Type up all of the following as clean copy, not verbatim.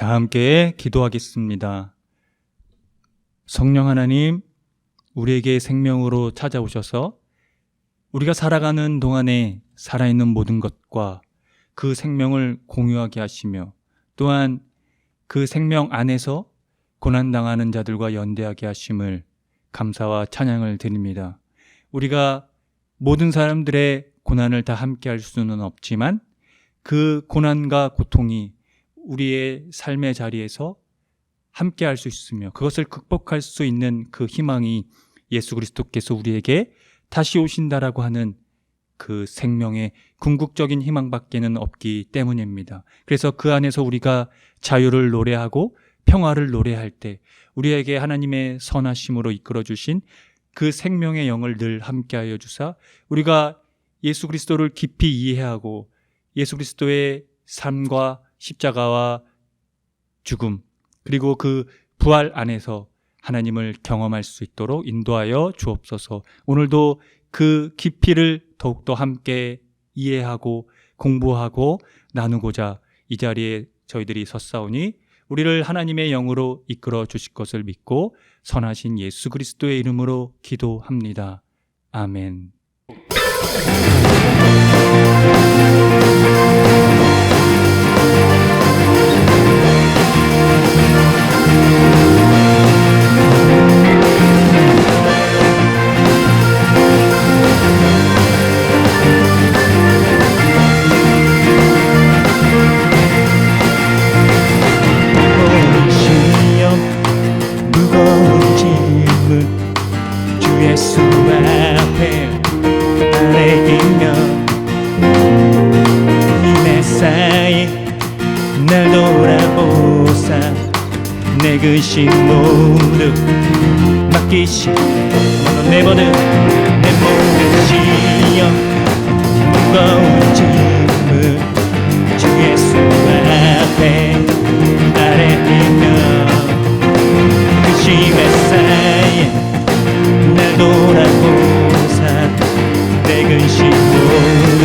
다 함께 기도하겠습니다. 성령 하나님, 우리에게 생명으로 찾아오셔서 우리가 살아가는 동안에 살아있는 모든 것과 그 생명을 공유하게 하시며 또한 그 생명 안에서 고난당하는 자들과 연대하게 하심을 감사와 찬양을 드립니다. 우리가 모든 사람들의 고난을 다 함께 할 수는 없지만 그 고난과 고통이 우리의 삶의 자리에서 함께 할 수 있으며 그것을 극복할 수 있는 그 희망이 예수 그리스도께서 우리에게 다시 오신다라고 하는 그 생명의 궁극적인 희망밖에는 없기 때문입니다. 그래서 그 안에서 우리가 자유를 노래하고 평화를 노래할 때 우리에게 하나님의 선하심으로 이끌어 주신 그 생명의 영을 늘 함께하여 주사 우리가 예수 그리스도를 깊이 이해하고 예수 그리스도의 삶과 십자가와 죽음 그리고 그 부활 안에서 하나님을 경험할 수 있도록 인도하여 주옵소서. 오늘도 그 깊이를 더욱더 함께 이해하고 공부하고 나누고자 이 자리에 저희들이 섰사오니 우리를 하나님의 영으로 이끌어 주실 것을 믿고 선하신 예수 그리스도의 이름으로 기도합니다. 아멘. 예수 앞에 아래이며 힘에 쌓인 날 돌아보사 내 근심 모두 맡기시네 내버는 내 모든 시험 무거운 짐을 주 예수 앞에 아래이며 근심에 쌓인 날 돌아보사 내 근심 모두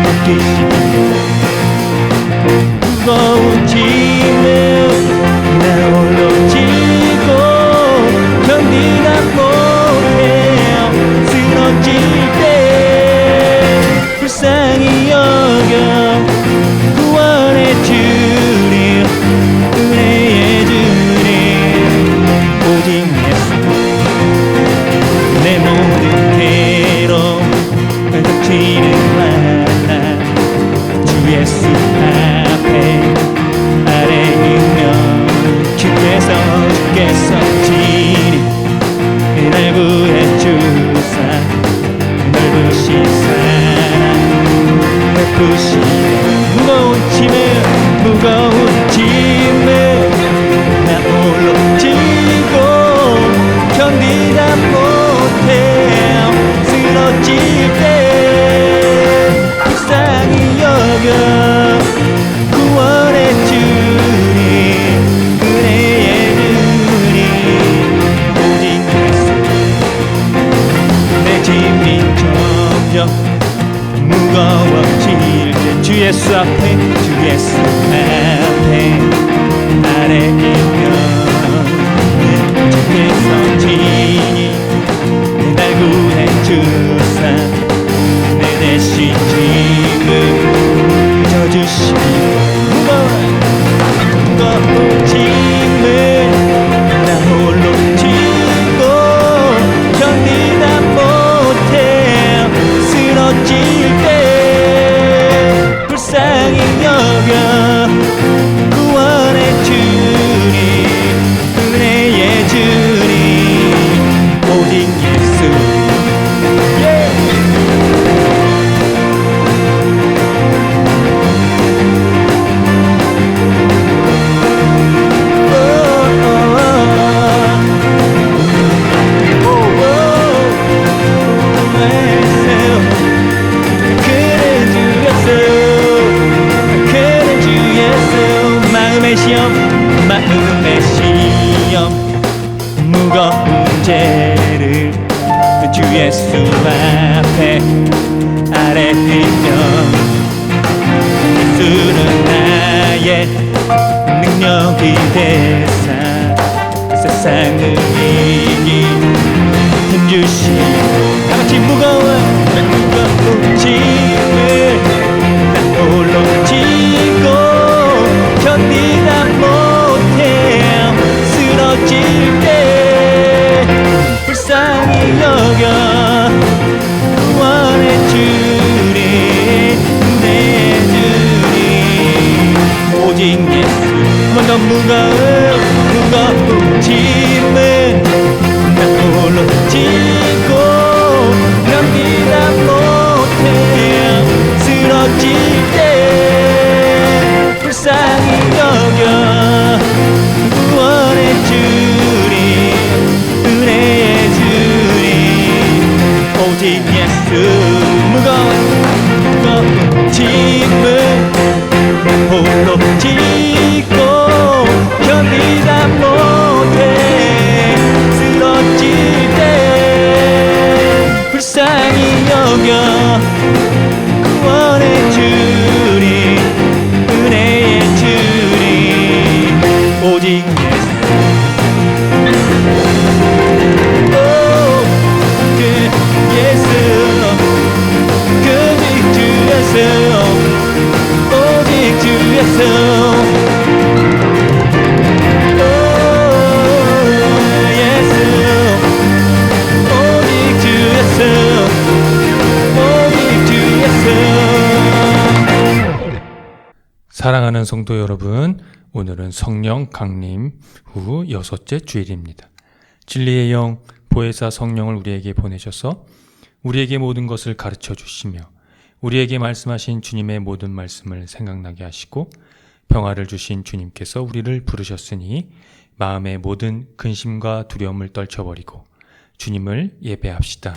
맡기시네 무거운 짐을 나 홀로 지고 견디다 못해요 쓰러질 때 불쌍히 여겨 구원의 주님 은혜의 주님 오직 내 모든 괴로움 닥치는 만나 주 예수 앞에 아래이며 주께서 친히 날 구해 주사 넓으신 사랑 베푸시네 무거운 짐을 나 홀로 지고 견디다 못해 쓰러질 때 불쌍히 여겨 구원의 주님 은혜의 주님 오직 예수 내 짐이 점점 무거워질 때 주 예수 앞에 아래이면 주께서 친히 날 구해 주사 내 대신 짐을 져주시니 무거운 짐을 나 홀로 지고 견디다 못해 쓰러질 때 불쌍히 여겨 구원의 주님 은혜의 주님 오직 예수 마음의 시험 무거운 죄를 주 예수 앞에 아래이며 예수는 나의 대사 세상을 이기 힘주시고 다같이 무거운 짐을 나 홀로 지고 견디다 못해 쓰러질 때 불쌍히 여겨 구원해 주리 내 주님 오직 예수 한 번 더 무거운 짐을 나 홀로 지고 견디다 못해 쓰러질 때 불쌍히 여겨 구원해 주리 은혜의 주님 오직 예수 무거운 짐을 나 홀로 지고 견디다 못해 쓰러질 때 불쌍히 여겨 구원해 주리 은혜의 주리 오직 예수 그 예수 오직 주 예수 사랑하는 성도 여러분, 오늘은 성령 강림 후 6째 주일입니다. 진리의 영 보혜사 성령을 우리에게 보내셔서 우리에게 모든 것을 가르쳐 주시며 우리에게 말씀하신 주님의 모든 말씀을 생각나게 하시고 평화를 주신 주님께서 우리를 부르셨으니 마음의 모든 근심과 두려움을 떨쳐버리고 주님을 예배합시다.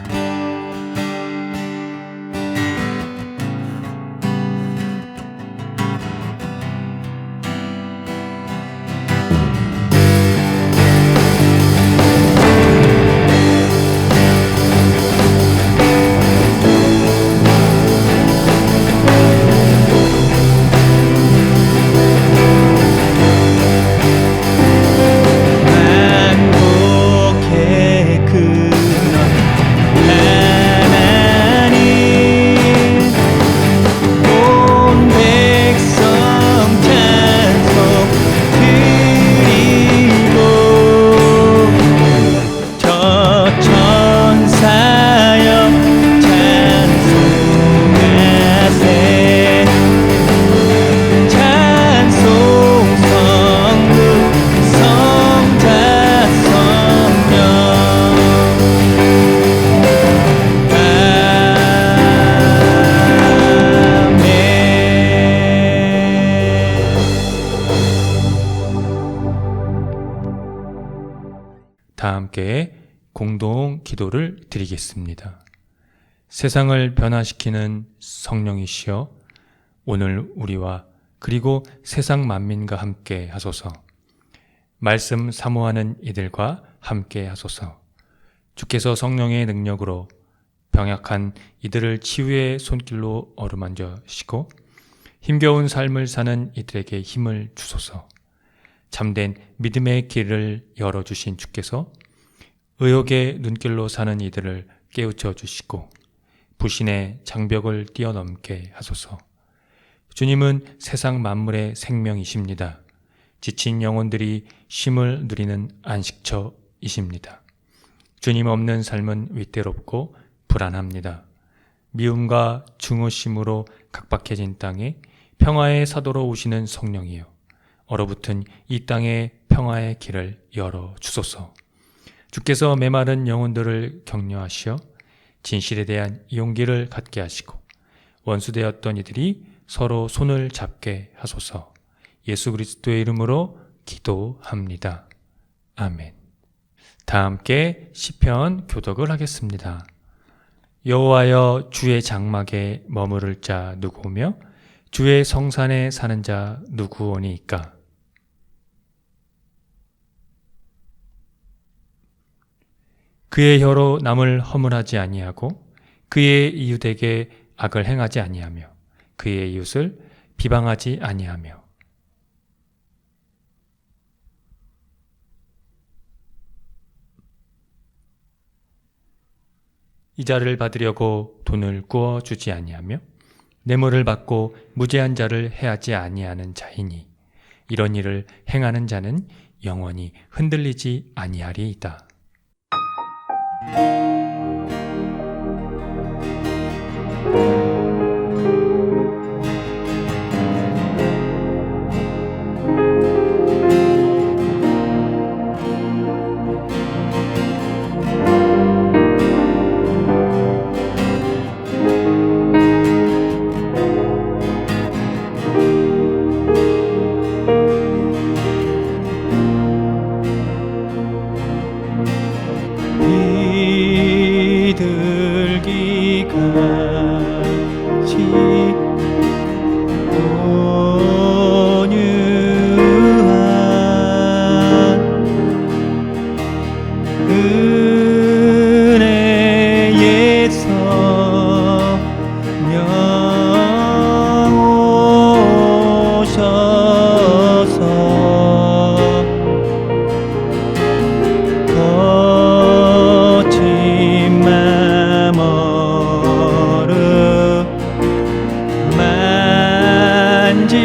다 함께 공동 기도를 드리겠습니다. 세상을 변화시키는 성령이시여 오늘 우리와 그리고 세상 만민과 함께 하소서. 말씀 사모하는 이들과 함께 하소서. 주께서 성령의 능력으로 병약한 이들을 치유의 손길로 어루만져시고 힘겨운 삶을 사는 이들에게 힘을 주소서. 참된 믿음의 길을 열어주신 주께서 의욕의 눈길로 사는 이들을 깨우쳐 주시고 불신의 장벽을 뛰어넘게 하소서. 주님은 세상 만물의 생명이십니다. 지친 영혼들이 쉼을 누리는 안식처이십니다. 주님 없는 삶은 위태롭고 불안합니다. 미움과 증오심으로 각박해진 땅에 평화의 사도로 오시는 성령이여 얼어붙은 이 땅의 평화의 길을 열어 주소서. 주께서 메마른 영혼들을 격려하시어 진실에 대한 용기를 갖게 하시고 원수되었던 이들이 서로 손을 잡게 하소서. 예수 그리스도의 이름으로 기도합니다. 아멘. 다 함께 시편 교독을 하겠습니다. 여호와여 주의 장막에 머무를 자 누구며 주의 성산에 사는 자 누구오니이까. 그의 혀로 남을 허물하지 아니하고 그의 이웃에게 악을 행하지 아니하며 그의 이웃을 비방하지 아니하며 이자를 받으려고 돈을 구워 주지 아니하며 뇌물을 받고 무죄한 자를 해하지 아니하는 자이니 이런 일을 행하는 자는 영원히 흔들리지 아니하리이다. 비둘기같이 온유한 은혜에서 명 오셔서 거친 맘 어루 만지사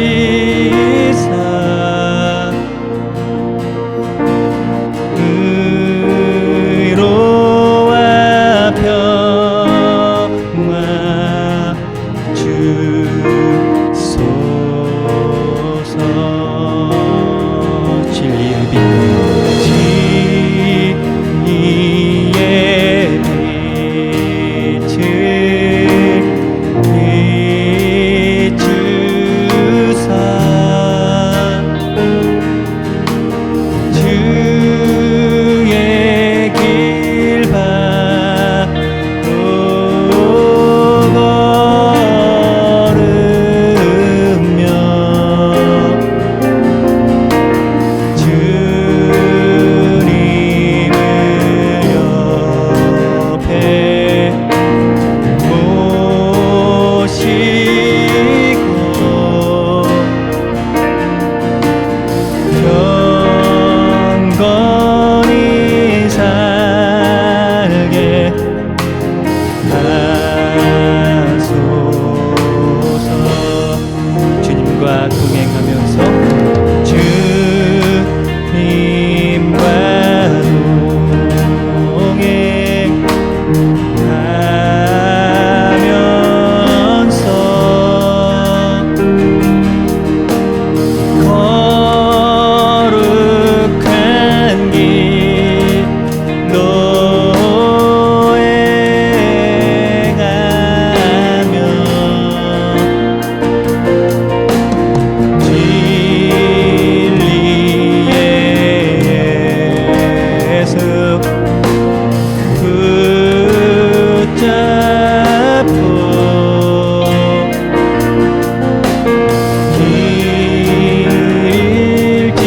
의로와 평화 주소서. 진리의 빛 진리의 빛을 비추사 주의 길 바로 걸으며 주님을 옆에 모시고 경건히 살게 하소서. 주님과 동행하면서 주님과 동행하면서 거룩한 길 노행하며 진리의 예수 붙잡고 길지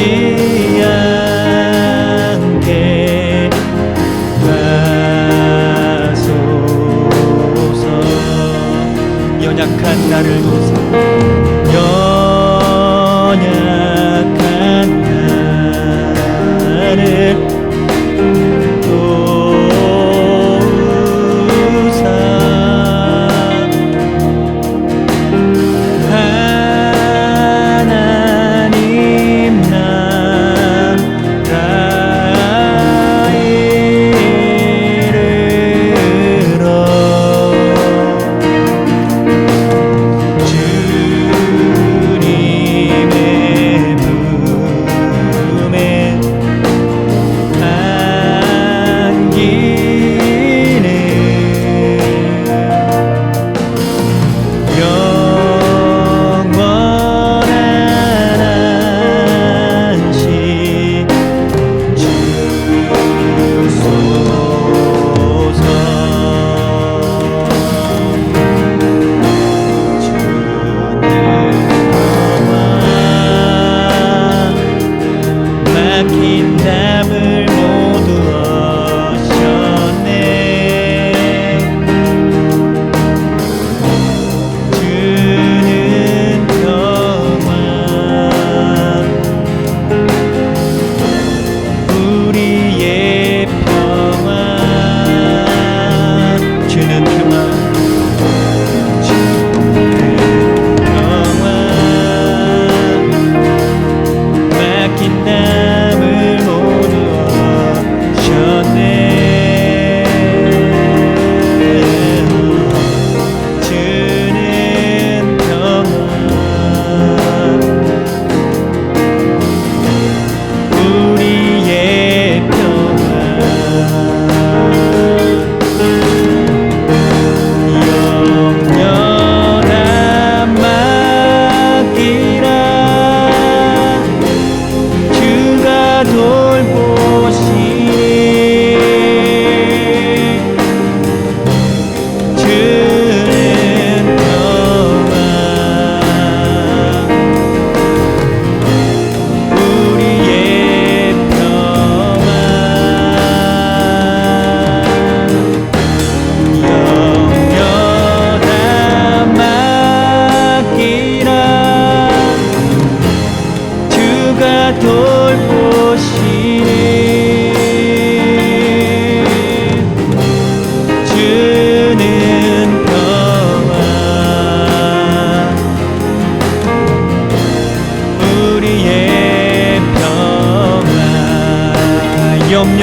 않게 하소서. 연약한 나를 도우사 연약한 나를 도우사 하나님 나라 이르러 주님의 품에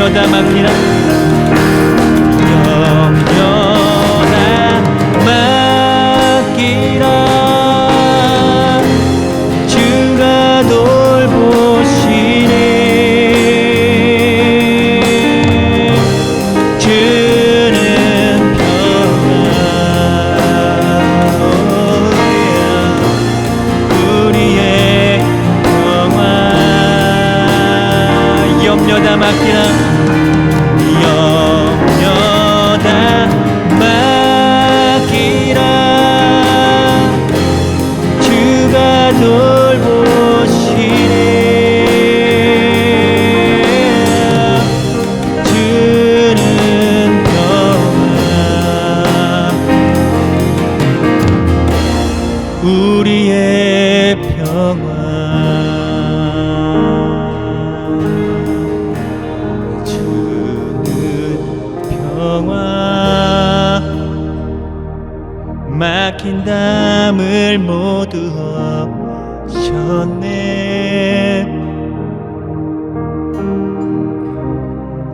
염려다 맡기라 염려다 맡기라 주가 돌보시네 주는 평화 우리의 평화 염려다 맡기라 염려다 맡기라 주가 돌보시네 주는 평화 우리의 평화 평화 막힌 담을 모두 없으셨네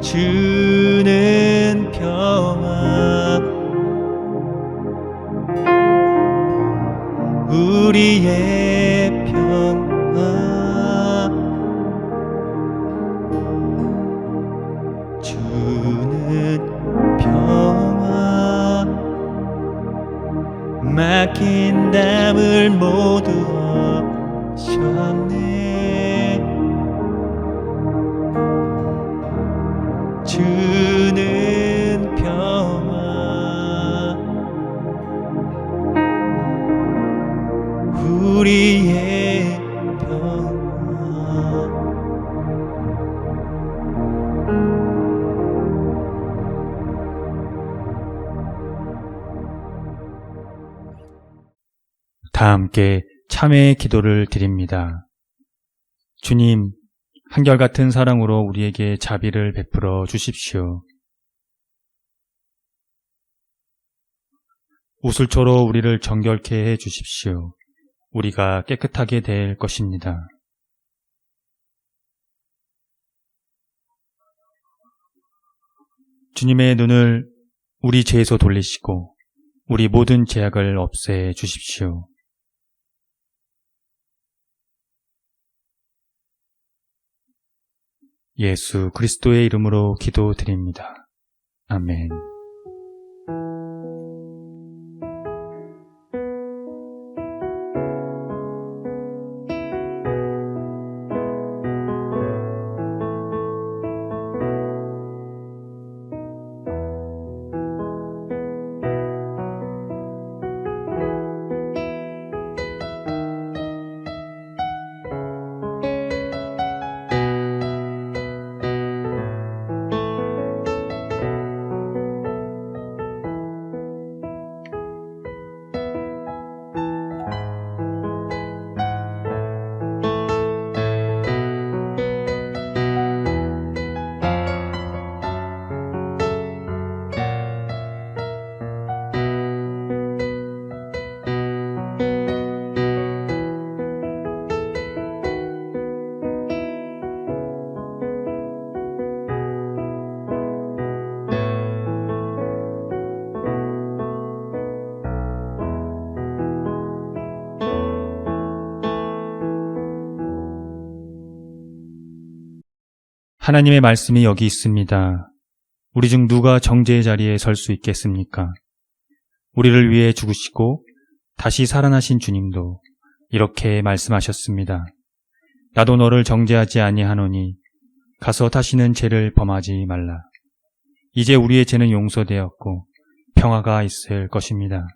주는 평화 우리의 평화 주는 평화 막힌 담을 모두 없으셨네 주는 평화 우리의 평화 다 함께 참회의 기도를 드립니다. 주님, 한결같은 사랑으로 우리에게 자비를 베풀어 주십시오. 우슬초로 우리를 정결케 해 주십시오. 우리가 깨끗하게 될 것입니다. 주님의 눈을 우리 죄에서 돌리시고 우리 모든 죄악을 없애 주십시오. 예수 그리스도의 이름으로 기도드립니다. 아멘. 하나님의 말씀이 여기 있습니다. 우리 중 누가 정죄의 자리에 설 수 있겠습니까? 우리를 위해 죽으시고 다시 살아나신 주님도 이렇게 말씀하셨습니다. 나도 너를 정죄하지 아니하노니 가서 다시는 죄를 범하지 말라. 이제 우리의 죄는 용서되었고 평화가 있을 것입니다.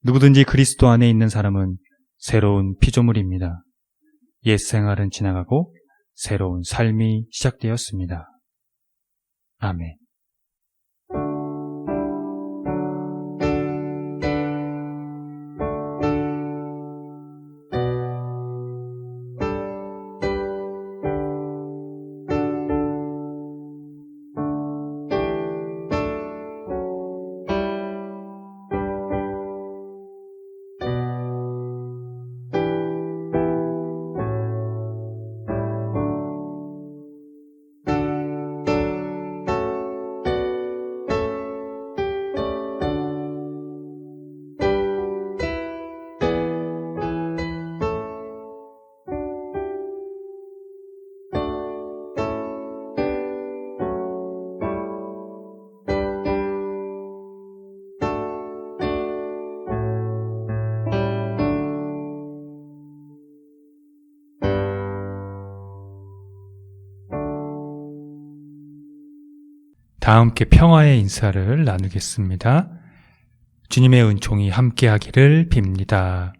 누구든지 그리스도 안에 있는 사람은 새로운 피조물입니다. 옛 생활은 지나가고 새로운 삶이 시작되었습니다. 아멘. 다 함께 평화의 인사를 나누겠습니다. 주님의 은총이 함께하기를 빕니다.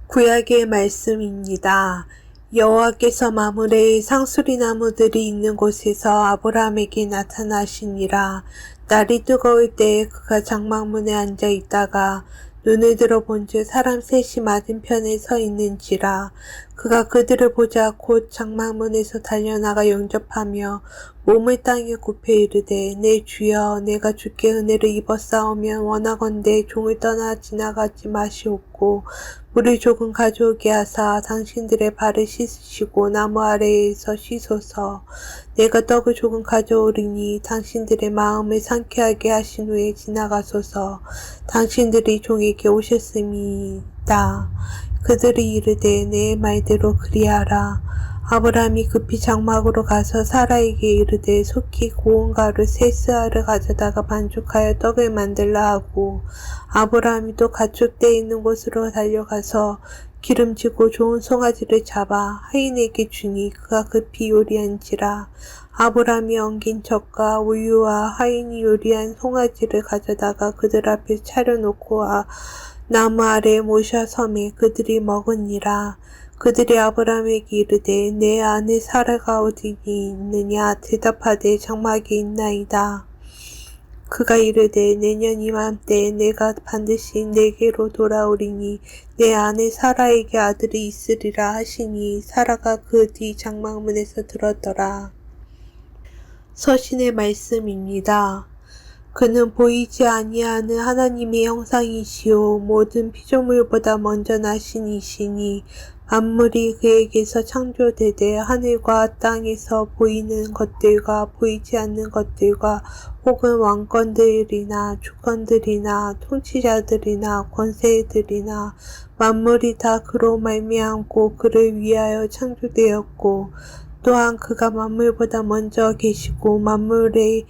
구약의 말씀입니다. 여호와께서 마므레의 상수리 나무들이 있는 곳에서 아브라함에게 나타나시니라. 날이 뜨거울 때에 그가 장막문에 앉아 있다가 눈을 들어 본즉 사람 셋이 맞은편에 서 있는지라. 그가 그들을 보자 곧 장막문에서 달려나가 영접하며 몸을 땅에 굽혀 이르되 내 주여 내가 주께 은혜를 입었사오면 원하건대 종을 떠나 지나가지 마시옵고 물을 조금 가져오게 하사 당신들의 발을 씻으시고 나무 아래에서 쉬소서. 내가 떡을 조금 가져오리니 당신들의 마음을 상쾌하게 하신 후에 지나가소서. 당신들이 종에게 오셨음이다. 그들이 이르되 내 말대로 그리하라. 아브라함이 급히 장막으로 가서 사라에게 이르되 속히 고운 가루 세 스아를 가져다가 반죽하여 떡을 만들라 하고 아브라함이 또 가축대 있는 곳으로 달려가서 기름지고 좋은 송아지를 잡아 하인에게 주니 그가 급히 요리한지라. 아브라함이 엉긴 젖과 우유와 하인이 요리한 송아지를 가져다가 그들 앞에 차려놓고 나무 아래에 모셔 섬에 그들이 먹으니라. 그들이 아브라함에게 이르되 내 아내 사라가 어디 있느냐 대답하되 장막에 있나이다. 그가 이르되 내년 이맘때에 내가 반드시 내게로 돌아오리니 내 아내 사라에게 아들이 있으리라 하시니 사라가 그 뒤 장막문에서 들었더라. 서신의 말씀입니다. 그는 보이지 아니하는 하나님의 형상이시오 모든 피조물보다 먼저 나신 이시니 만물이 그에게서 창조되되 하늘과 땅에서 보이는 것들과 보이지 않는 것들과 혹은 왕권들이나 주권들이나 통치자들이나 권세들이나 만물이 다 그로 말미암고 그를 위하여 창조되었고 또한 그가 만물보다 먼저 계시고 만물이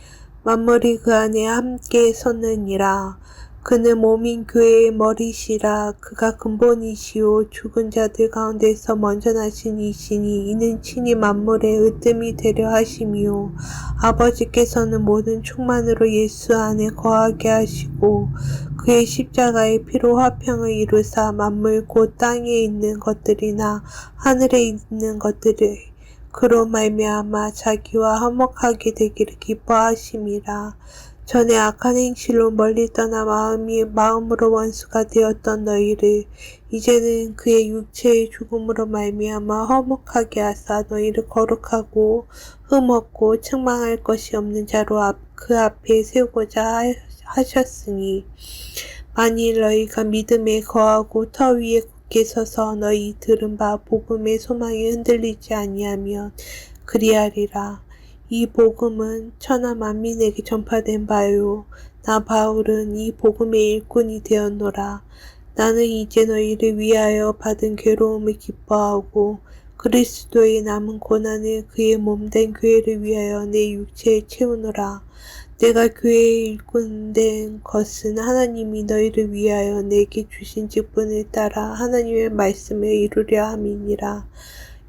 그 안에 함께 섰느니라. 그는 몸인 교회의 머리시라. 그가 근본이시오 죽은 자들 가운데서 먼저 나신 이시니 이는 친히 만물의 으뜸이 되려 하심이요 아버지께서는 모든 충만으로 예수 안에 거하게 하시고 그의 십자가의 피로 화평을 이루사 만물 곧 땅에 있는 것들이나 하늘에 있는 것들을 그로 말미암아 자기와 화목하게 되기를 기뻐하심이라. 전에 악한 행실로 멀리 떠나 마음으로 원수가 되었던 너희를 이제는 그의 육체의 죽음으로 말미암아 화목하게 하사 너희를 거룩하고 흠없고 책망할 것이 없는 자로 그 앞에 세우고자 하셨으니 만일 너희가 믿음에 거하고 터 위에 굳게 서서 너희 들은 바 복음의 소망에 흔들리지 아니하면 그리하리라. 이 복음은 천하 만민에게 전파된 바요. 나 바울은 이 복음의 일꾼이 되었노라. 나는 이제 너희를 위하여 받은 괴로움을 기뻐하고 그리스도의 남은 고난을 그의 몸된 교회를 위하여 내 육체에 채우노라. 내가 교회의 일꾼 된 것은 하나님이 너희를 위하여 내게 주신 직분을 따라 하나님의 말씀을 이루려 함이니라.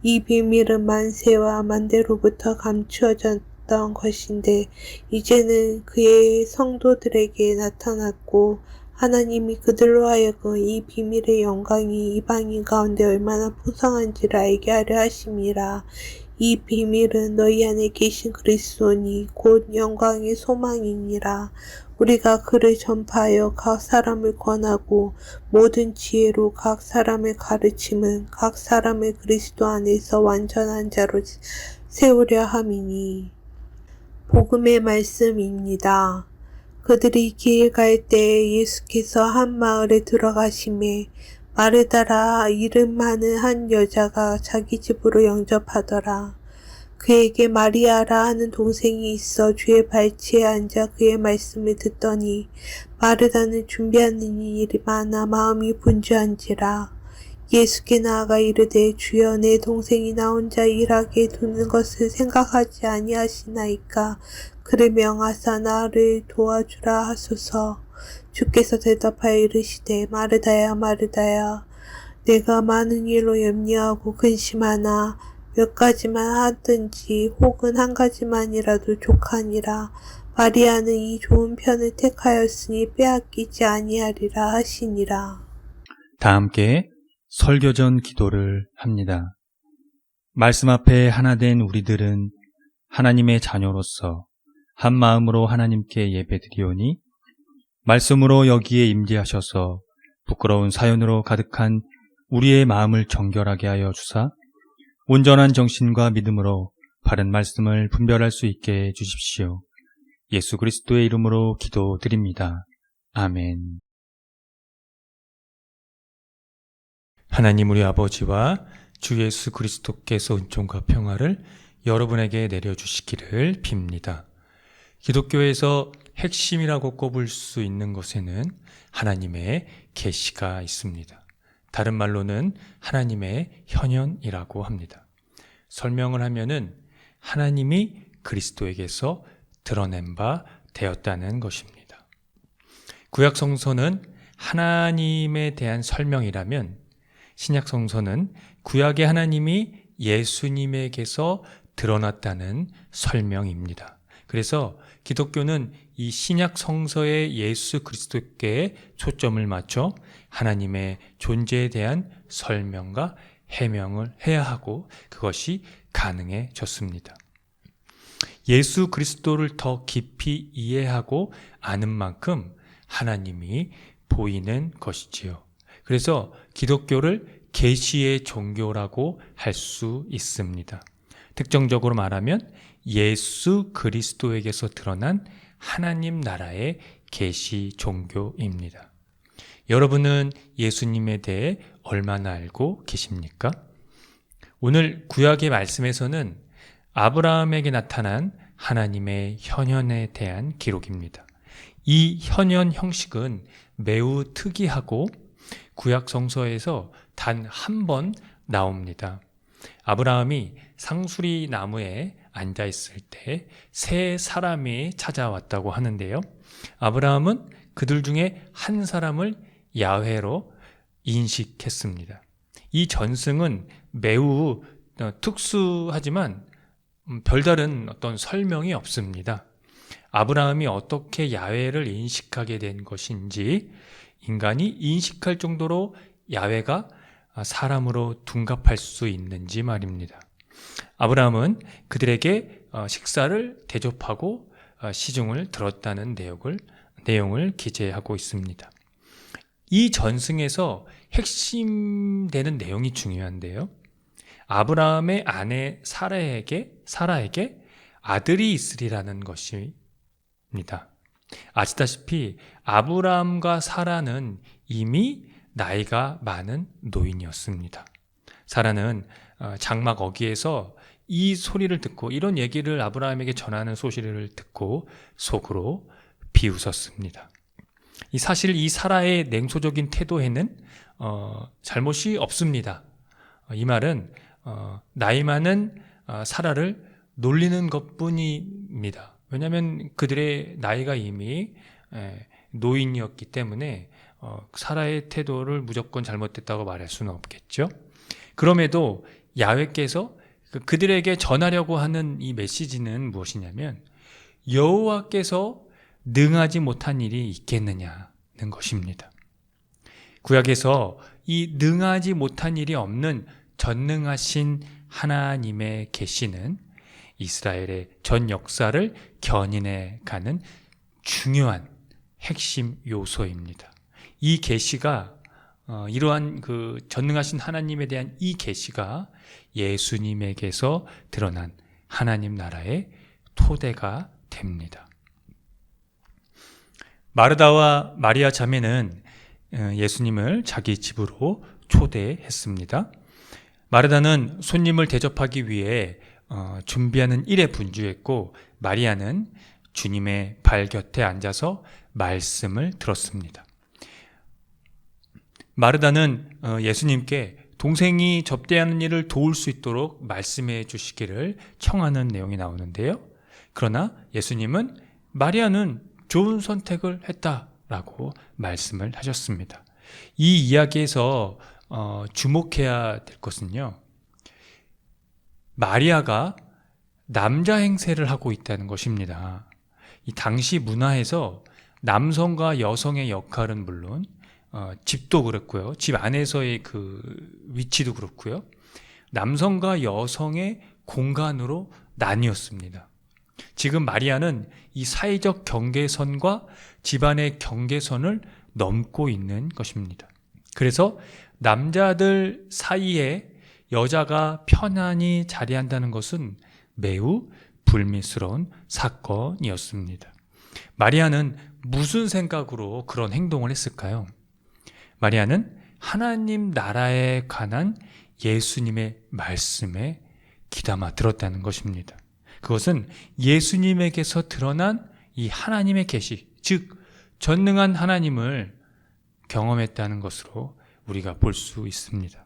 이 비밀은 만세와 만대로부터 감추어졌던 것인데 이제는 그의 성도들에게 나타났고 하나님이 그들로 하여금 이 비밀의 영광이 이방인 가운데 얼마나 풍성한지를 알게 하려 하심이라. 이 비밀은 너희 안에 계신 그리스도니 곧 영광의 소망이니라. 우리가 그를 전파하여 각 사람을 권하고 모든 지혜로 각 사람의 가르침은 각 사람을 그리스도 안에서 완전한 자로 세우려 함이니. 복음의 말씀입니다. 그들이 길 갈 때에 예수께서 한 마을에 들어가심에 마르다라 이름 많은 한 여자가 자기 집으로 영접하더라. 그에게 마리아라 하는 동생이 있어 주의 발치에 앉아 그의 말씀을 듣더니 마르다는 준비하는 일이 많아 마음이 분주한지라. 예수께 나아가 이르되 주여 내 동생이 나 혼자 일하게 두는 것을 생각하지 아니하시나이까. 그를 명하사 나를 도와주라 하소서. 주께서 대답하여 이르시되 마르다야 마르다야 내가 많은 일로 염려하고 근심하나 몇 가지만 하든지 혹은 한 가지만이라도 족하니라. 마리아는 이 좋은 편을 택하였으니 빼앗기지 아니하리라 하시니라. 다 함께 설교전 기도를 합니다. 말씀 앞에 하나 된 우리들은 하나님의 자녀로서 한 마음으로 하나님께 예배드리오니 말씀으로 여기에 임재하셔서 부끄러운 사연으로 가득한 우리의 마음을 정결하게 하여 주사 온전한 정신과 믿음으로 바른 말씀을 분별할 수 있게 해 주십시오. 예수 그리스도의 이름으로 기도드립니다. 아멘. 하나님 우리 아버지와 주 예수 그리스도께서 은총과 평화를 여러분에게 내려주시기를 빕니다. 기독교에서 핵심이라고 꼽을 수 있는 것에는 하나님의 계시가 있습니다. 다른 말로는 하나님의 현현이라고 합니다. 설명을 하면은 하나님이 그리스도에게서 드러낸 바 되었다는 것입니다. 구약 성서는 하나님에 대한 설명이라면 신약 성서는 구약의 하나님이 예수님에게서 드러났다는 설명입니다. 그래서 기독교는 이 신약 성서의 예수 그리스도께 초점을 맞춰 하나님의 존재에 대한 설명과 해명을 해야 하고 그것이 가능해졌습니다. 예수 그리스도를 더 깊이 이해하고 아는 만큼 하나님이 보이는 것이지요. 그래서 기독교를 계시의 종교라고 할 수 있습니다. 특정적으로 말하면 예수 그리스도에게서 드러난 하나님 나라의 계시 종교입니다. 여러분은 예수님에 대해 얼마나 알고 계십니까? 오늘 구약의 말씀에서는 아브라함에게 나타난 하나님의 현현에 대한 기록입니다. 이 현현 형식은 매우 특이하고 구약 성서에서 단 한 번 나옵니다. 아브라함이 상수리 나무에 앉아 있을 때 세 사람이 찾아왔다고 하는데요. 아브라함은 그들 중에 한 사람을 야훼로 인식했습니다. 이 전승은 매우 특수하지만 별다른 어떤 설명이 없습니다. 아브라함이 어떻게 야훼를 인식하게 된 것인지 인간이 인식할 정도로 야훼가 사람으로 둔갑할 수 있는지 말입니다. 아브라함은 그들에게 식사를 대접하고 시중을 들었다는 내용을 기재하고 있습니다. 이 전승에서 핵심되는 내용이 중요한데요. 아브라함의 아내 사라에게 아들이 있으리라는 것입니다. 아시다시피 아브라함과 사라는 이미 나이가 많은 노인이었습니다. 사라는 장막 어귀에서 이 소리를 듣고 이런 얘기를 아브라함에게 전하는 소리를 듣고 속으로 비웃었습니다. 사실 이 사라의 냉소적인 태도에는 잘못이 없습니다. 이 말은 나이 많은 사라를 놀리는 것뿐입니다. 왜냐하면 그들의 나이가 이미 노인이었기 때문에 사라의 태도를 무조건 잘못됐다고 말할 수는 없겠죠. 그럼에도 야훼께서 그들에게 전하려고 하는 이 메시지는 무엇이냐면 여호와께서 능하지 못한 일이 있겠느냐는 것입니다. 구약에서 이 능하지 못한 일이 없는 전능하신 하나님의 계시는 이스라엘의 전 역사를 견인해 가는 중요한 핵심 요소입니다. 이 계시가 이러한 그 전능하신 하나님에 대한 이 계시가 예수님에게서 드러난 하나님 나라의 토대가 됩니다. 마르다와 마리아 자매는 예수님을 자기 집으로 초대했습니다. 마르다는 손님을 대접하기 위해 준비하는 일에 분주했고 마리아는 주님의 발 곁에 앉아서 말씀을 들었습니다. 마르다는 예수님께 동생이 접대하는 일을 도울 수 있도록 말씀해 주시기를 청하는 내용이 나오는데요. 그러나 예수님은 마리아는 좋은 선택을 했다라고 말씀을 하셨습니다. 이 이야기에서 주목해야 될 것은요. 마리아가 남자 행세를 하고 있다는 것입니다. 이 당시 문화에서 남성과 여성의 역할은 물론 집도 그렇고요. 집 안에서의 그 위치도 그렇고요. 남성과 여성의 공간으로 나뉘었습니다. 지금 마리아는 이 사회적 경계선과 집안의 경계선을 넘고 있는 것입니다. 그래서 남자들 사이에 여자가 편안히 자리한다는 것은 매우 불미스러운 사건이었습니다. 마리아는 무슨 생각으로 그런 행동을 했을까요? 마리아는 하나님 나라에 관한 예수님의 말씀에 귀담아 들었다는 것입니다. 그것은 예수님에게서 드러난 이 하나님의 계시, 즉 전능한 하나님을 경험했다는 것으로 우리가 볼 수 있습니다.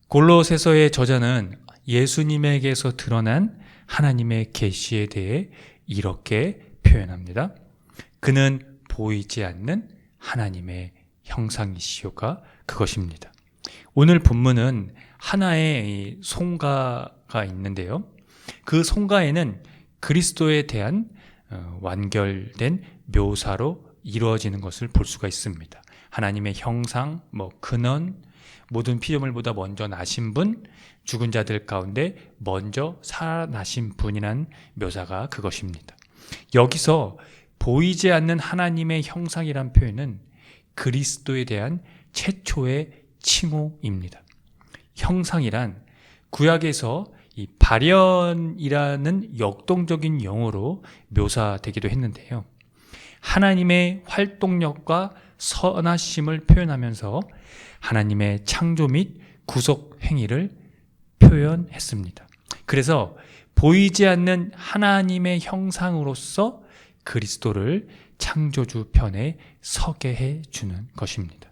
골로새서의 저자는 예수님에게서 드러난 하나님의 계시에 대해 이렇게 표현합니다. 그는 보이지 않는 하나님의 형상이시오가 그것입니다. 오늘 본문은 하나의 송가가 있는데요. 그 송가에는 그리스도에 대한 완결된 묘사로 이루어지는 것을 볼 수가 있습니다. 하나님의 형상, 근원, 모든 피조물보다 먼저 나신 분, 죽은 자들 가운데 먼저 살아나신 분이란 묘사가 그것입니다. 여기서 보이지 않는 하나님의 형상이란 표현은 그리스도에 대한 최초의 칭호입니다. 형상이란 구약에서 이 발현이라는 역동적인 용어로 묘사되기도 했는데요. 하나님의 활동력과 선하심을 표현하면서 하나님의 창조 및 구속 행위를 표현했습니다. 그래서 보이지 않는 하나님의 형상으로서 그리스도를 창조주 편에 서게 해주는 것입니다.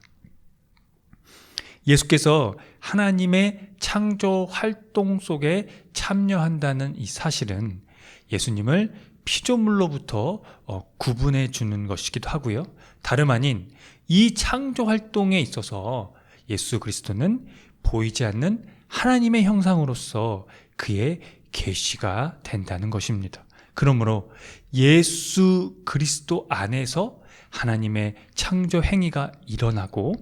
예수께서 하나님의 창조 활동 속에 참여한다는 이 사실은 예수님을 피조물로부터 구분해 주는 것이기도 하고요. 다름 아닌 이 창조 활동에 있어서 예수 그리스도는 보이지 않는 하나님의 형상으로서 그의 계시가 된다는 것입니다. 그러므로 예수 그리스도 안에서 하나님의 창조 행위가 일어나고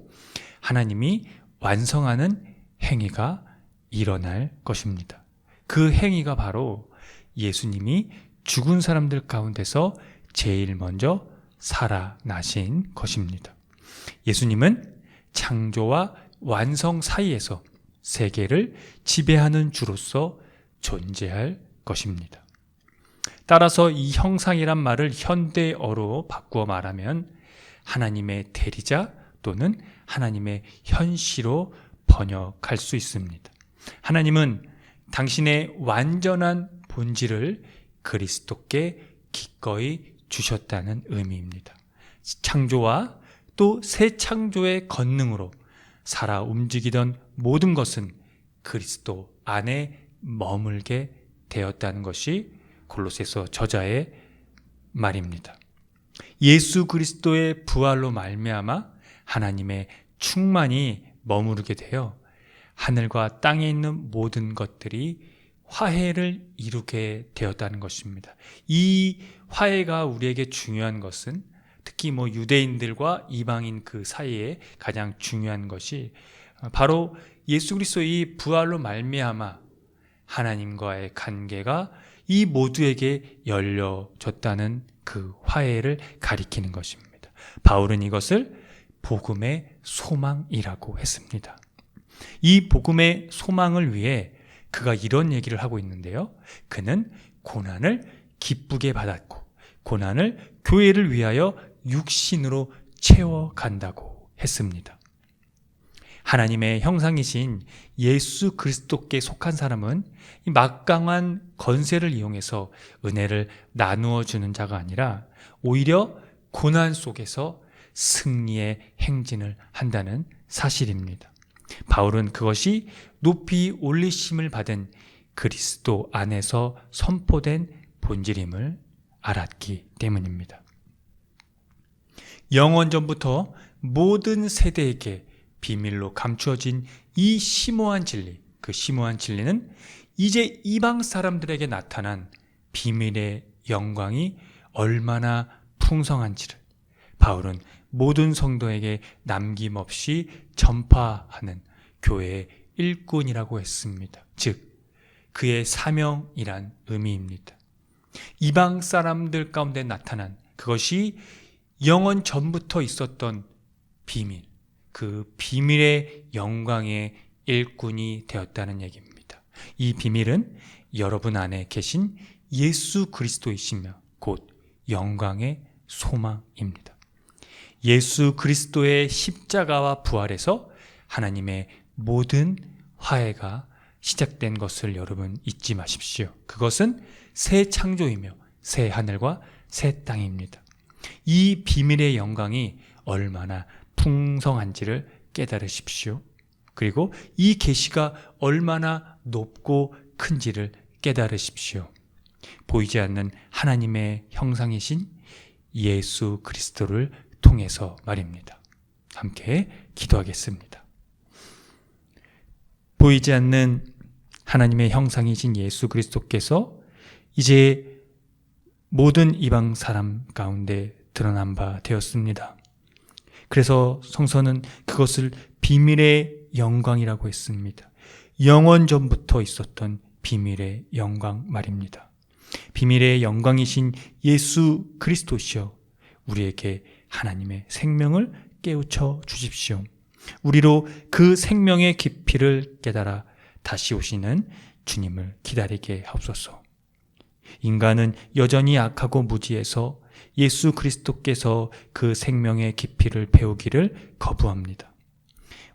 하나님이 완성하는 행위가 일어날 것입니다. 그 행위가 바로 예수님이 죽은 사람들 가운데서 제일 먼저 살아나신 것입니다. 예수님은 창조와 완성 사이에서 세계를 지배하는 주로서 존재할 것입니다. 따라서 이 형상이란 말을 현대어로 바꾸어 말하면 하나님의 대리자 또는 하나님의 현시로 번역할 수 있습니다. 하나님은 당신의 완전한 본질을 그리스도께 기꺼이 주셨다는 의미입니다. 창조와 또 새 창조의 권능으로 살아 움직이던 모든 것은 그리스도 안에 머물게 되었다는 것이 골로새서 저자의 말입니다. 예수 그리스도의 부활로 말미암아 하나님의 충만이 머무르게 되어 하늘과 땅에 있는 모든 것들이 화해를 이루게 되었다는 것입니다. 이 화해가 우리에게 중요한 것은 특히 유대인들과 이방인 그 사이에 가장 중요한 것이 바로 예수 그리스도의 부활로 말미암아 하나님과의 관계가 이 모두에게 열려졌다는 그 화해를 가리키는 것입니다. 바울은 이것을 복음의 소망이라고 했습니다. 이 복음의 소망을 위해 그가 이런 얘기를 하고 있는데요. 그는 고난을 기쁘게 받았고 고난을 교회를 위하여 육신으로 채워간다고 했습니다. 하나님의 형상이신 예수 그리스도께 속한 사람은 이 막강한 권세를 이용해서 은혜를 나누어 주는 자가 아니라 오히려 고난 속에서 승리의 행진을 한다는 사실입니다. 바울은 그것이 높이 올리심을 받은 그리스도 안에서 선포된 본질임을 알았기 때문입니다. 영원전부터 모든 세대에게 비밀로 감추어진 이 심오한 진리, 그 심오한 진리는 이제 이방 사람들에게 나타난 비밀의 영광이 얼마나 풍성한지를 바울은 모든 성도에게 남김없이 전파하는 교회의 일꾼이라고 했습니다. 즉, 그의 사명이란 의미입니다. 이방 사람들 가운데 나타난 그것이 영원 전부터 있었던 비밀, 그 비밀의 영광의 일꾼이 되었다는 얘기입니다. 이 비밀은 여러분 안에 계신 예수 그리스도이시며 곧 영광의 소망입니다. 예수 그리스도의 십자가와 부활에서 하나님의 모든 화해가 시작된 것을 여러분 잊지 마십시오. 그것은 새 창조이며 새 하늘과 새 땅입니다. 이 비밀의 영광이 얼마나 풍성한지를 깨달으십시오. 그리고 이 계시가 얼마나 높고 큰지를 깨달으십시오. 보이지 않는 하나님의 형상이신 예수 그리스도를 통해서 말입니다. 함께 기도하겠습니다. 보이지 않는 하나님의 형상이신 예수 그리스도께서 이제 모든 이방 사람 가운데 드러난 바 되었습니다. 그래서 성서는 그것을 비밀의 영광이라고 했습니다. 영원 전부터 있었던 비밀의 영광 말입니다. 비밀의 영광이신 예수 그리스도시여, 우리에게 하나님의 생명을 깨우쳐 주십시오. 우리로 그 생명의 깊이를 깨달아 다시 오시는 주님을 기다리게 하옵소서. 인간은 여전히 악하고 무지해서 예수 그리스도께서 그 생명의 깊이를 배우기를 거부합니다.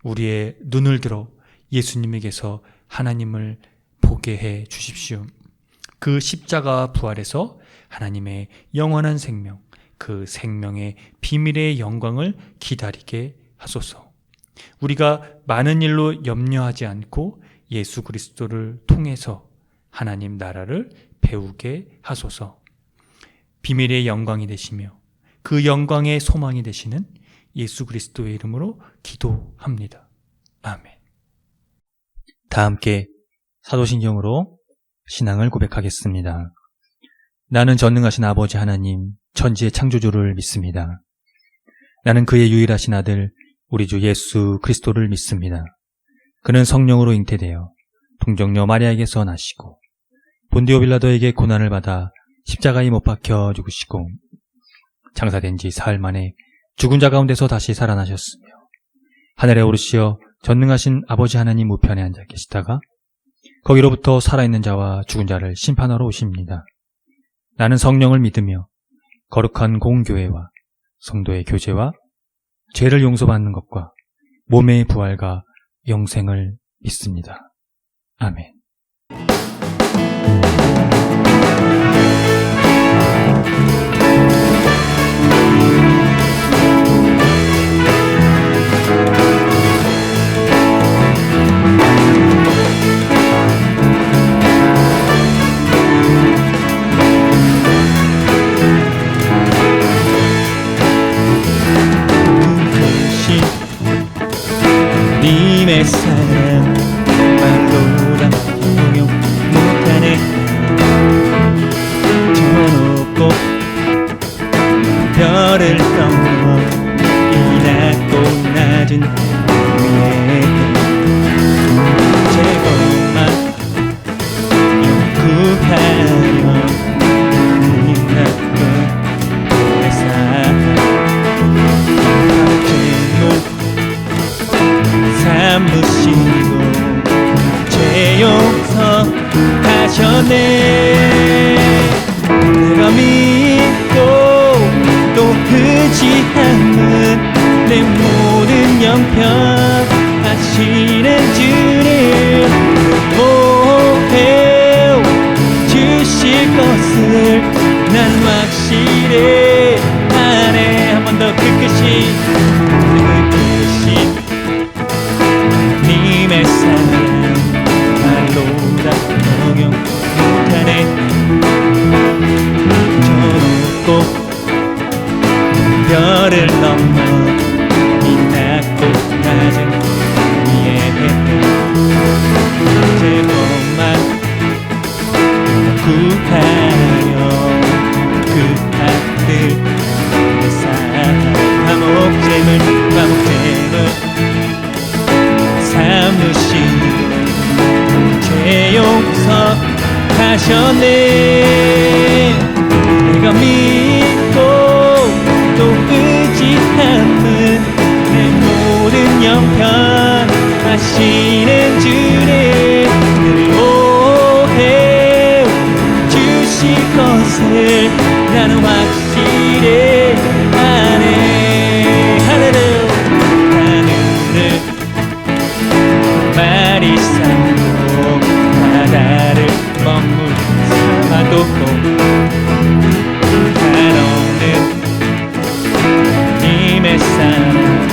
우리의 눈을 들어 예수님에게서 하나님을 보게 해 주십시오. 그 십자가와 부활에서 하나님의 영원한 생명, 그 생명의 비밀의 영광을 기다리게 하소서. 우리가 많은 일로 염려하지 않고 예수 그리스도를 통해서 하나님 나라를 배우게 하소서. 비밀의 영광이 되시며 그 영광의 소망이 되시는 예수 그리스도의 이름으로 기도합니다. 아멘. 다 함께 사도신경으로 신앙을 고백하겠습니다. 나는 전능하신 아버지 하나님, 천지의 창조주를 믿습니다. 나는 그의 유일하신 아들 우리 주 예수 그리스도를 믿습니다. 그는 성령으로 잉태되어 동정녀 마리아에게서 나시고 본디오 빌라도에게 고난을 받아 십자가에 못 박혀 죽으시고 장사된 지 사흘 만에 죽은 자 가운데서 다시 살아나셨으며 하늘에 오르시어 전능하신 아버지 하나님 우편에 앉아 계시다가 거기로부터 살아있는 자와 죽은 자를 심판하러 오십니다. 나는 성령을 믿으며 거룩한 공교회와 성도의 교제와 죄를 용서받는 것과 몸의 부활과 영생을 믿습니다. 아멘. 님의 사랑 말로라 형용 못하네. 저 높고 별을 넘어 이 낮고 낮은 위에 제것만 구하려 이 낮고 회사 삼으시고 죄 용서하셨네. 내가 믿고 또 의지하는 내 모든 영편 하시는 주를 보호 주실 것을 난 확실해 하네. 한 번 더 끝끝이 님의 사랑 말로다 동용 못하네. 저 높고 별을 넘어 이 낮고 낮은 위에 하셨네. 내가 믿고 또 의지함은 내 모든 형편 하시는 주님 늘 보혜 주실 것을 나는 확실해 하네. 할렐루야. 나는 늘 마리산도 바다를 머물 삼아도 한없는 님의 사랑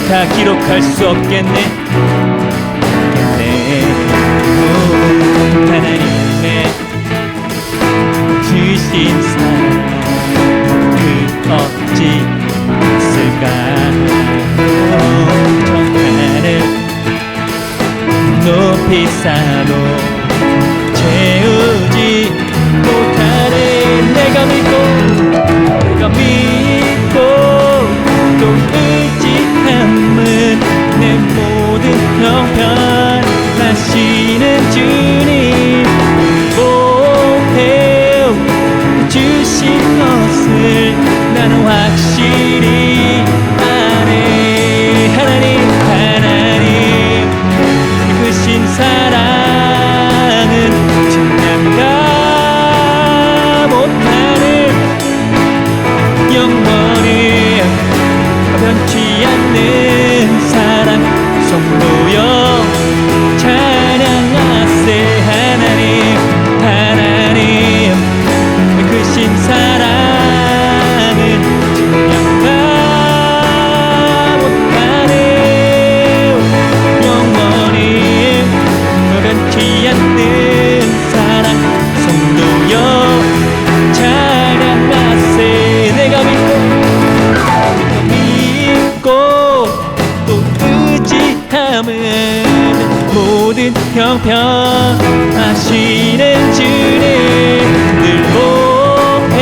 다 기록할 수 없겠네. 하나님의 주신 사랑 그 어찌 있을까. 정하늘 높이 쌓아도 채우지 못하네. 내가 믿고 또 의지함은 내 모든 형편 하시는 주님 보혜 주실 것을 나는 확실히 아네. 하나님 크신 사랑은 증명가 못하는 영원히 변치 않는 사랑 성도여 찬양하세. 하나님 크신 사랑은 증명가 못하는 영원히 변치 않는 사랑 성도여 찬양하세. 내가 믿고 또 의지함은 모든 형편 하시는 주님 늘 보혜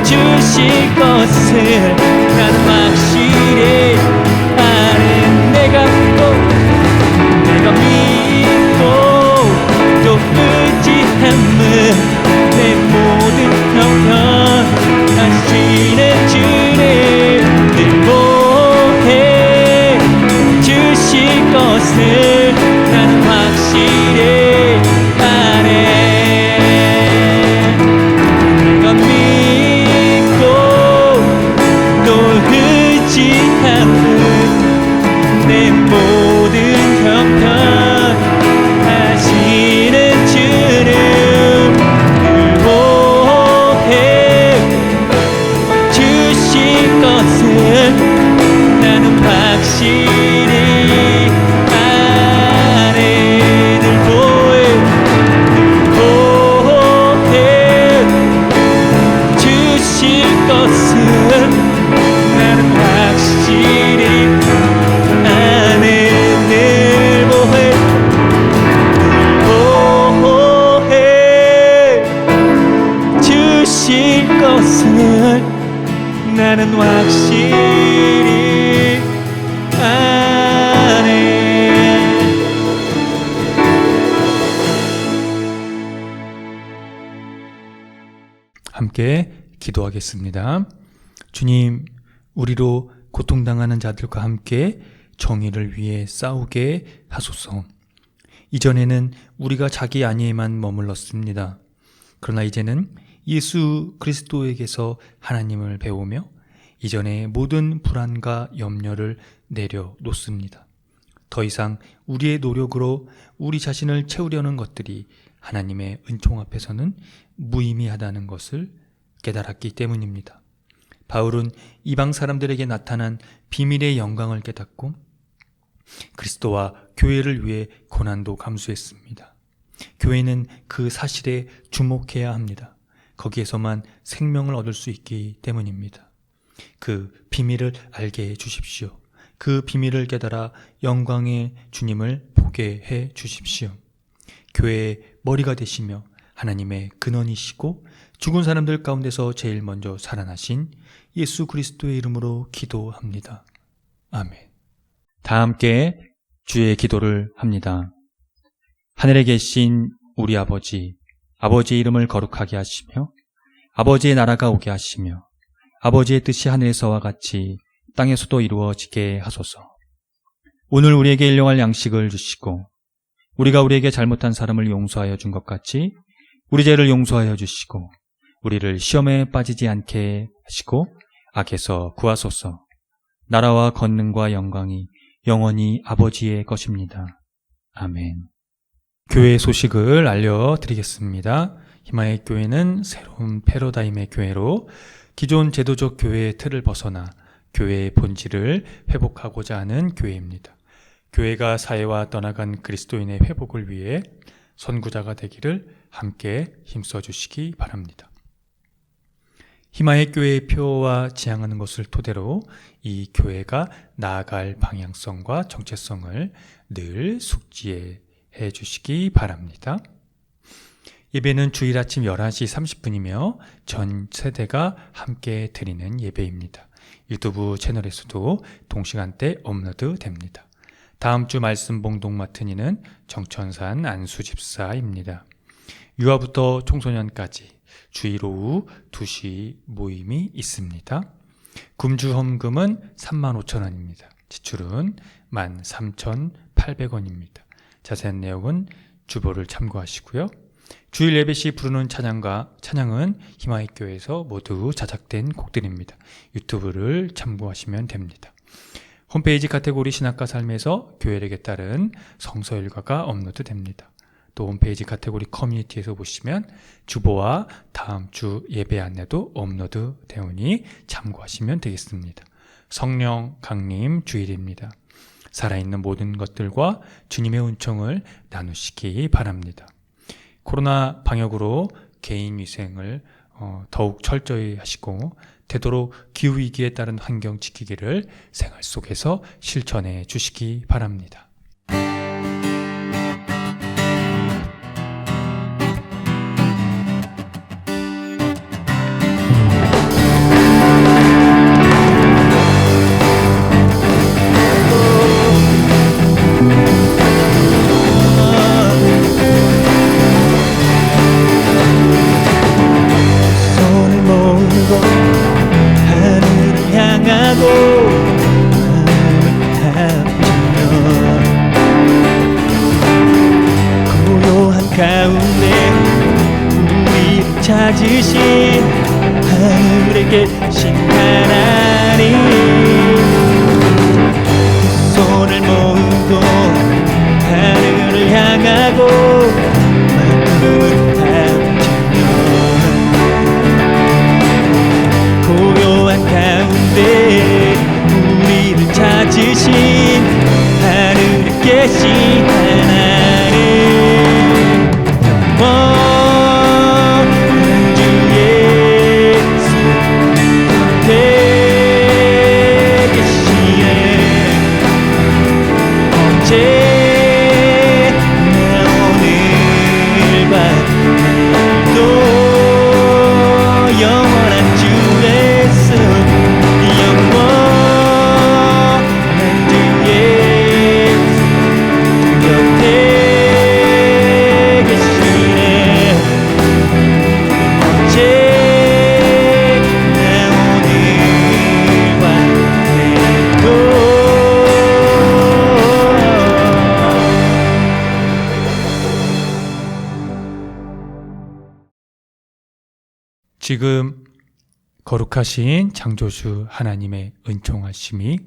주실 것을 난 확실히 아는. 내가 믿고 또 의지함은 내 모든 형편 하시는 주님 늘 보혜 주실 것을 나는 확실히 아네. 내가 믿고 또 의지함은 내 모든 형편 하시는 주님 늘 보혜 주실 것을 나는 확실히 아네. 늘 보혜 주실 것을 나는 확실히 아네. 늘 보혜 주실 것을 나는 확실히 아네. 함께 기도하겠습니다. 주님, 우리로 고통당하는 자들과 함께 정의를 위해 싸우게 하소서. 이전에는 우리가 자기 안위에만 머물렀습니다. 그러나 이제는 예수 그리스도에게서 하나님을 배우며 이전의 모든 불안과 염려를 내려놓습니다. 더 이상 우리의 노력으로 우리 자신을 채우려는 것들이 하나님의 은총 앞에서는 무의미하다는 것을 깨달았기 때문입니다. 바울은 이방 사람들에게 나타난 비밀의 영광을 깨닫고 그리스도와 교회를 위해 고난도 감수했습니다. 교회는 그 사실에 주목해야 합니다. 거기에서만 생명을 얻을 수 있기 때문입니다. 그 비밀을 알게 해 주십시오. 그 비밀을 깨달아 영광의 주님을 보게 해 주십시오. 교회의 머리가 되시며 하나님의 근원이시고 죽은 사람들 가운데서 제일 먼저 살아나신 예수 그리스도의 이름으로 기도합니다. 아멘. 다 함께 주의 기도를 합니다. 하늘에 계신 우리 아버지, 아버지의 이름을 거룩하게 하시며 아버지의 나라가 오게 하시며 아버지의 뜻이 하늘에서와 같이 땅에서도 이루어지게 하소서. 오늘 우리에게 일용할 양식을 주시고 우리가 우리에게 잘못한 사람을 용서하여 준 것 같이 우리 죄를 용서하여 주시고 우리를 시험에 빠지지 않게 하시고 악에서 구하소서. 나라와 권능과 영광이 영원히 아버지의 것입니다. 아멘. 교회 소식을 알려드리겠습니다. 희망의 교회는 새로운 패러다임의 교회로 기존 제도적 교회의 틀을 벗어나 교회의 본질을 회복하고자 하는 교회입니다. 교회가 사회와 떠나간 그리스도인의 회복을 위해 선구자가 되기를 함께 힘써 주시기 바랍니다. 희망의 교회의 표와 지향하는 것을 토대로 이 교회가 나아갈 방향성과 정체성을 늘 숙지해 주시기 바랍니다. 예배는 주일 아침 11시 30분이며 전 세대가 함께 드리는 예배입니다. 유튜브 채널에서도 동시간대 업로드 됩니다. 다음 주 말씀 봉독 맡은 이는 정천산 안수집사입니다. 유아부터 청소년까지 주일 오후 2시 모임이 있습니다. 금주 헌금은 35,000원입니다. 지출은 13,800원입니다. 자세한 내용은 주보를 참고하시고요. 주일 예배 시 부르는 찬양은 희망의 교회에서 모두 자작된 곡들입니다. 유튜브를 참고하시면 됩니다. 홈페이지 카테고리 신학과 삶에서 교회력에 따른 성서일과가 업로드됩니다. 또 홈페이지 카테고리 커뮤니티에서 보시면 주보와 다음 주 예배 안내도 업로드되오니 참고하시면 되겠습니다. 성령 강림 주일입니다. 살아있는 모든 것들과 주님의 은총을 나누시기 바랍니다. 코로나 방역으로 개인 위생을 더욱 철저히 하시고 되도록 기후위기에 따른 환경 지키기를 생활 속에서 실천해 주시기 바랍니다. 찾으신 하늘에 계신 하나님, 손을 모으고 하늘을 향하고 마음을 합치며 고요한 가운데 우리를 찾으신 하늘에 계신 하나님, 지금 거룩하신 창조주 하나님의 은총하심이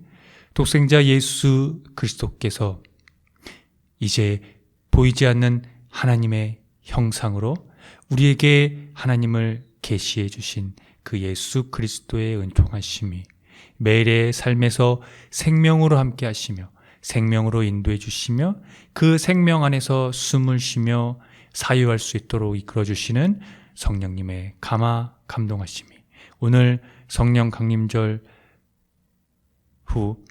독생자 예수 그리스도께서 이제 보이지 않는 하나님의 형상으로 우리에게 하나님을 계시해 주신 그 예수 그리스도의 은총하심이 매일의 삶에서 생명으로 함께 하시며 생명으로 인도해 주시며 그 생명 안에서 숨을 쉬며 사유할 수 있도록 이끌어 주시는 성령님의 감동하심이 오늘 성령 강림절 후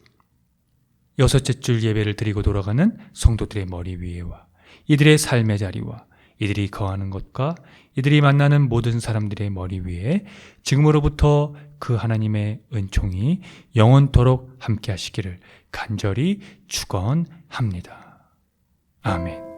6째 줄 예배를 드리고 돌아가는 성도들의 머리 위에와 이들의 삶의 자리와 이들이 거하는 것과 이들이 만나는 모든 사람들의 머리 위에 지금으로부터 그 하나님의 은총이 영원토록 함께 하시기를 간절히 축원합니다. 아멘.